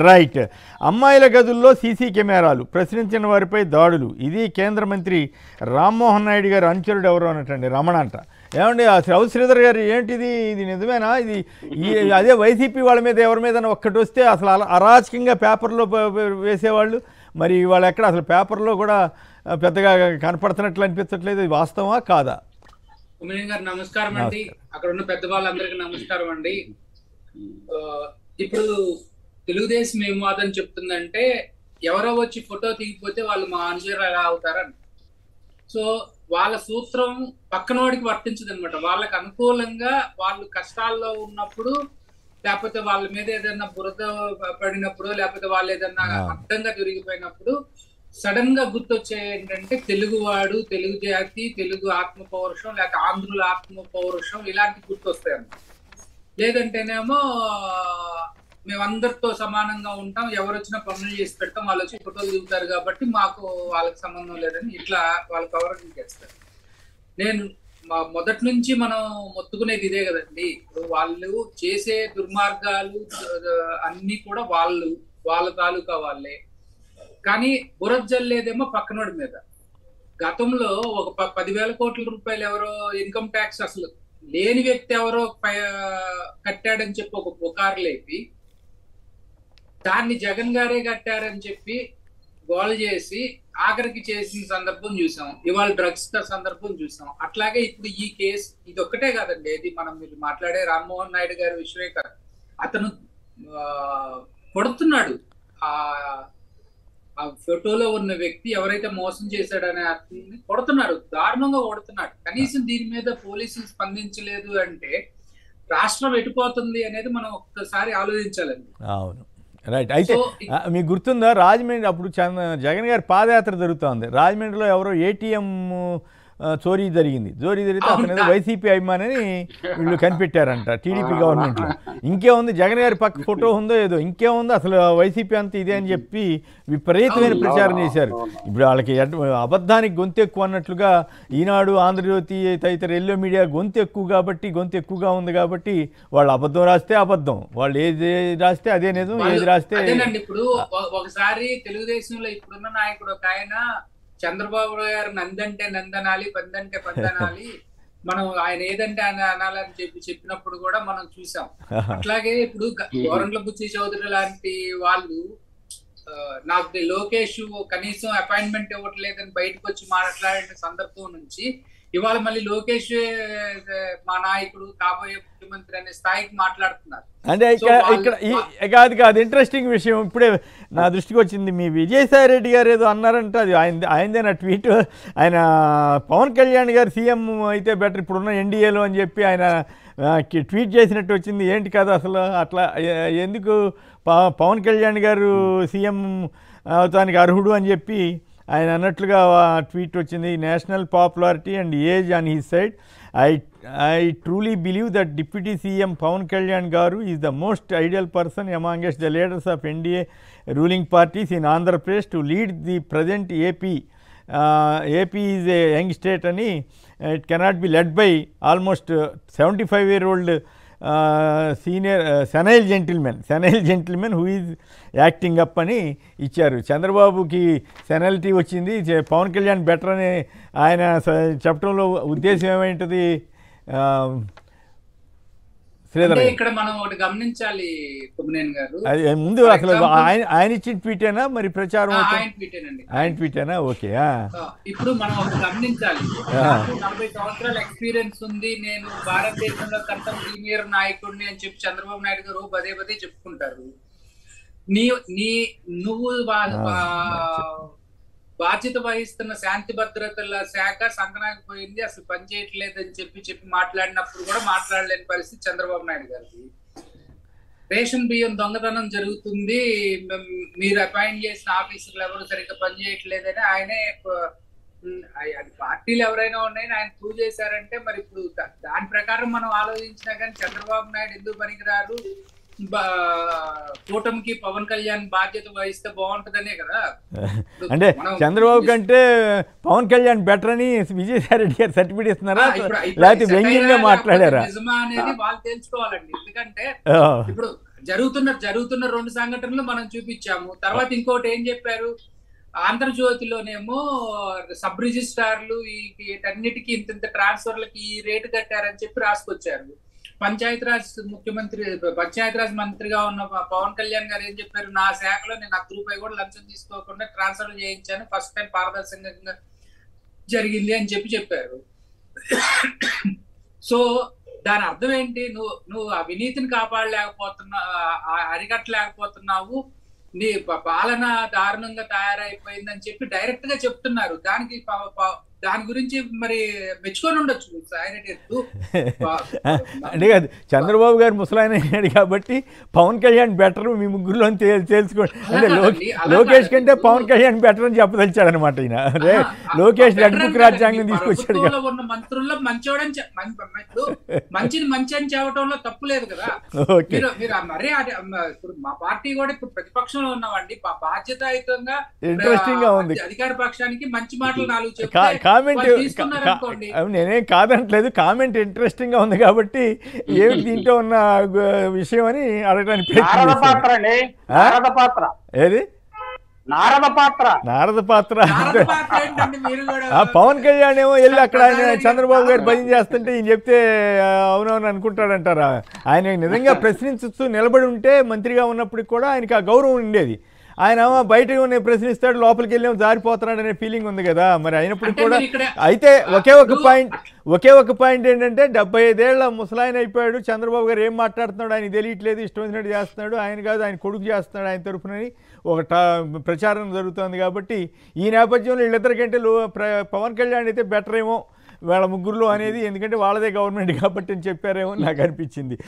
Right. అమ్మాయిల గదుల్లో CC కెమెరాలు, ప్రశ్నించిన వారిపై దాడులు. ఇది కేంద్ర మంత్రి రామ్మోహన్ నాయుడు గారు అనుచరుడు ఎవరో అన్నట్టండి, రమణ అంట. ఏమండి ఆ రవి శ్రీధర్ గారు, ఏంటిది, ఇది నిజమేనా? ఇది అదే వైసీపీ వాళ్ళ మీద ఎవరి మీద ఒక్కటి వస్తే అసలు అరాచకంగా పేపర్లో వేసేవాళ్ళు. మరి వాళ్ళు ఎక్కడ అసలు పేపర్లో కూడా పెద్దగా కనపడుతున్నట్లు అనిపించట్లేదు. ఇది వాస్తవా కాదా? గారు నమస్కారం అండి, అక్కడ ఉన్న పెద్ద వాళ్ళందరికీ నమస్కారం అండి. ఇప్పుడు తెలుగుదేశం ఏం వాదన చెప్తుందంటే, ఎవరో వచ్చి ఫోటో తీగిపోతే వాళ్ళు మా అనుచరులు ఎలా అవుతారని. సో వాళ్ళ సూత్రం పక్కనోడికి వర్తించదు అనమాట. వాళ్ళకి అనుకూలంగా వాళ్ళు కష్టాల్లో ఉన్నప్పుడు, లేకపోతే వాళ్ళ మీద ఏదైనా బురద పడినప్పుడు, లేకపోతే వాళ్ళు ఏదైనా అడ్డంగా దొరికిపోయినప్పుడు సడన్ గా గుర్తొచ్చే ఏంటంటే తెలుగువాడు, తెలుగు జాతి, తెలుగు ఆత్మ పౌరుషం, లేక ఆంధ్రుల ఆత్మ పౌరుషం, ఇలాంటి గుర్తొస్తాయి అన్నమాట. లేదంటేనేమో మేమందరితో సమానంగా ఉంటాం, ఎవరు వచ్చినా పనులు చేసి పెడతాం, వాళ్ళు వచ్చి ఫోటోలు దిగుతారు కాబట్టి మాకు వాళ్ళకి సంబంధం లేదని ఇట్లా వాళ్ళు కవరింగ్ చేస్తారు. నేను మొదటి నుంచి మనం మొత్తుకునేది ఇదే కదండి. ఇప్పుడు వాళ్ళు చేసే దుర్మార్గాలు అన్ని కూడా వాళ్ళ తాలూకా వాళ్ళే. కానీ బురద జల్లేదేమో పక్కనోడి మీద. గతంలో ఒక 10,000 కోట్ల రూపాయలు ఎవరో ఇన్కమ్ ట్యాక్స్ అసలు లేని వ్యక్తి ఎవరో కట్టాడని చెప్పి ఒక పుకారు లేపి, దాన్ని జగన్ గారే కట్టారని చెప్పి గోల చేసి ఆఖరికి చేసిన సందర్భం చూసాం. ఇవాళ డ్రగ్స్ సందర్భం చూసాం. అట్లాగే ఇప్పుడు ఈ కేసు ఇది ఒక్కటే కాదండి. ఇది మీరు మాట్లాడే రామ్మోహన్ నాయుడు గారి విషయమే కాదు. అతను కొడుతున్నాడు. ఆ ఫోటోలో ఉన్న వ్యక్తి ఎవరైతే మోసం చేశాడనే అతన్ని కొడుతున్నాడు, దారుణంగా కొడుతున్నాడు. కనీసం దీని మీద పోలీసులు స్పందించలేదు అంటే రాష్ట్రం ఎటుపోతుంది అనేది మనం ఒక్కసారి ఆలోచించాలండి. అవును, రైట్. అయితే మీకు గుర్తుందా, రాజమండ్రి అప్పుడు జగన్ గారి పాదయాత్ర జరుగుతోంది. రాజమండ్రిలో ఎవరో ఏటీఎం చోరీ జరిగితే అతను వైసీపీ అభిమాని వీళ్ళు కనిపెట్టారంట టీడీపీ గవర్నమెంట్లో. ఇంకేముంది, జగన్ గారి పక్క ఫోటో ఉందో ఏదో, ఇంకేముంది, అసలు వైసీపీ అంతా ఇదే అని చెప్పి విపరీతమైన ప్రచారం చేశారు. ఇప్పుడు వాళ్ళకి అబద్ధానికి గొంతు ఎక్కువ అన్నట్లుగా ఈనాడు, ఆంధ్రజ్యోతి తదితర ఎల్లో మీడియా గొంతు ఎక్కువగా ఉంది కాబట్టి వాళ్ళు అబద్ధం రాస్తే అబద్ధం, వాళ్ళు ఏది రాస్తే అదే నిజం, ఏది రాస్తే. ఇప్పుడు ఒకసారి తెలుగుదేశంలో ఇప్పుడున్న నాయకుడు ఒక ఆయన చంద్రబాబు గారు నందంటే నందనాలి, పందంటే పందనాలి, మనం ఆయన ఏదంటే అనాలని చెప్పినప్పుడు కూడా మనం చూసాం. అట్లాగే ఇప్పుడు గోరంట్ల బుచ్చి చౌదరి లాంటి వాళ్ళు నాకు లోకేష్ కనీసం అపాయింట్మెంట్ ఇవ్వట్లేదని బయటకు వచ్చి మాట్లాడిన సందర్భం నుంచి ఇవాళ మళ్ళీ లోకేష్ మా నాయకుడు, కాబోయే ముఖ్యమంత్రి అనే స్థాయికి మాట్లాడుతున్నారు. అంటే ఇక్కడ కాదు ఇంట్రెస్టింగ్ విషయం ఇప్పుడే నా దృష్టికి వచ్చింది. మీ విజయసాయి రెడ్డి గారు ఏదో అన్నారంటే అది ఆయనదేనా ట్వీట్? ఆయన పవన్ కళ్యాణ్ గారు సీఎం అయితే బెటర్ ఇప్పుడున్న ఎన్డీఏలో అని చెప్పి ఆయన ట్వీట్ చేసినట్టు వచ్చింది. ఏంటి కదా అసలు అట్లా ఎందుకు పవన్ కళ్యాణ్ గారు సీఎం అవటానికి అర్హుడు అని చెప్పి ఆయన అన్నట్లుగా ట్వీట్ వచ్చింది. National popularity and age on his side. I truly believe that Deputy CM Pawan Kalyan Garu is the most ideal person amongst the leaders of NDA ruling parties in Andhra Pradesh to lead the present AP. AP is a young state and it cannot be led by almost 75-year-old senior senile gentlemen who is acting up అని ఇచ్చారు. చంద్రబాబుకి సెనైలిటీ వచ్చింది, Pawan Kalyan better అని ఆయన చెప్పడంలో ఉద్దేశం ఏమైంటుంది శ్రీధర్? ఇక్కడ మనం ఒకటి గమనించాలి గారు, అది ముందు అసలు ఆయన ఇచ్చిన ట్వీటేనా మరి ప్రచారం? ఆయన ట్వీటేనా? ఓకే. ఇప్పుడు మనం ఒకటి గమనించాలి. 40 సంవత్సరాల ఎక్స్పీరియన్స్ ఉంది, నేను భారతదేశంలో కంటే సీనియర్ నాయకుడిని అని చెప్పి చంద్రబాబు నాయుడు గారు పదే చెప్పుకుంటారు. నువ్వు బాధ్యత వహిస్తున్న శాంతి భద్రతల శాఖ సంకనాకపోయింది, అసలు పని చేయట్లేదని చెప్పి మాట్లాడినప్పుడు కూడా మాట్లాడలేని పరిస్థితి చంద్రబాబు నాయుడు గారికి. రేషన్ బియ్యం దొంగతనం జరుగుతుంది, మీరు అపాయింట్ చేసిన ఆఫీసర్లు ఎవరు సరిగ్గా పని చేయట్లేదని ఆయనే, పార్టీలు ఎవరైనా ఉన్నాయని ఆయన ప్రూవ్ చేశారంటే మరి ఇప్పుడు దాని ప్రకారం మనం ఆలోచించినా కానీ చంద్రబాబు నాయుడు ఎందుకు పనికిరారు, కూటమికి పవన్ కళ్యాణ్ బాధ్యత వహిస్తే బాగుంటుందనే కదా. అంటే చంద్రబాబు కంటే పవన్ కళ్యాణ్ బెటర్ అని విజయసాయి రెడ్డి గారు సర్టిఫికేట్ ఇస్తున్నారా, లేకపోతే వ్యంగ్యంగా మాట్లాడారా? నిజమా అనేది వాళ్ళు తెలుసుకోవాలండి. ఎందుకంటే ఇప్పుడు జరుగుతున్న 2 సంఘటనలు మనం చూపించాము. తర్వాత ఇంకోటి ఏం చెప్పారు, ఆంధ్రజ్యోతిలోనేమో సబ్ రిజిస్ట్రార్లు వీటన్నిటికీ ఇంత ట్రాన్స్ఫర్లకి ఈ రేటు కట్టారని చెప్పి రాసుకొచ్చారు. పంచాయతీరాజ్ మంత్రిగా ఉన్న పవన్ కళ్యాణ్ గారు ఏం చెప్పారు, నా శాఖలో నేను ₹1 కూడా లంచం తీసుకోకుండా ట్రాన్స్ఫర్ చేయించాను, ఫస్ట్ టైం పారదర్శకంగా జరిగింది అని చెప్పారు. సో దాని అర్థం ఏంటి, నువ్వు అవినీతిని అరికట్టలేకపోతున్నావు, నీ పాలన దారుణంగా తయారైపోయిందని చెప్పి డైరెక్ట్ గా చెప్తున్నారు. దాని గురించి మరి మెచ్చుకొని ఉండొచ్చు అంటే కాదు, చంద్రబాబు గారు ముసలాయన అయ్యాడు కాబట్టి పవన్ కళ్యాణ్ బెటర్ మీ ముగ్గురులో తెలుసుకోండి. అంటే లోకేష్ కంటే పవన్ కళ్యాణ్ బెటర్ అని చెప్పదలిచాడు అనమాట ఈయన. అదే లోకేష్ రెడ్ బుక్ రాజ్యాంగం తీసుకొచ్చాడు. ఉన్న మంత్రుల్లో మంచిని మంచి అని చెప్పడంలో తప్పు లేదు కదా. మీరు మరీ ఇప్పుడు మా పార్టీ కూడా ఇప్పుడు ప్రతిపక్షంలో ఉన్నామండి, బాధ్యతాయుతంగా ఇంట్రెస్టింగ్ గా ఉంది. అధికార పక్షానికి మంచి మాటలు 4 చెప్తే కామెంట్ నేనేం కాదనట్లేదు, కామెంట్ ఇంట్రెస్టింగ్ గా ఉంది కాబట్టి ఏమి దీంట్లో ఉన్న విషయం అని అడగడానికి ఏది నారద పాత్ర పవన్ కళ్యాణ్ ఏమో వెళ్ళి అక్కడ ఆయన చంద్రబాబు గారు భజన చేస్తుంటే ఈయన చెప్తే అవునవును అనుకుంటాడంటారా? ఆయన నిజంగా ప్రశ్నించుతూ నిలబడి ఉంటే మంత్రిగా ఉన్నప్పటికి కూడా ఆయనకి ఆ గౌరవం ఉండేది. ఆయన బయటకు ప్రశ్నిస్తాడు, లోపలికి వెళ్ళేమో జారిపోతున్నాడు అనే ఫీలింగ్ ఉంది కదా. మరి అయినప్పటికీ కూడా అయితే ఒకే ఒక పాయింట్ ఏంటంటే 75 ఏళ్ల ముసలాయన అయిపోయాడు, చంద్రబాబు గారు ఏం మాట్లాడుతున్నాడు ఆయన తెలియట్లేదు, ఇష్టం వచ్చినట్టు చేస్తున్నాడు, ఆయన కాదు ఆయన కొడుకు చేస్తున్నాడు ఆయన తరఫునని ఒక ప్రచారం జరుగుతుంది. కాబట్టి ఈ నేపథ్యంలో వీళ్ళిద్దరికంటే పవన్ కళ్యాణ్ అయితే బెటర్ ఏమో వాళ్ళ ముగ్గురులో అనేది, ఎందుకంటే వాళ్ళదే గవర్నమెంట్ కాబట్టి అని చెప్పారేమో నాకు అనిపించింది.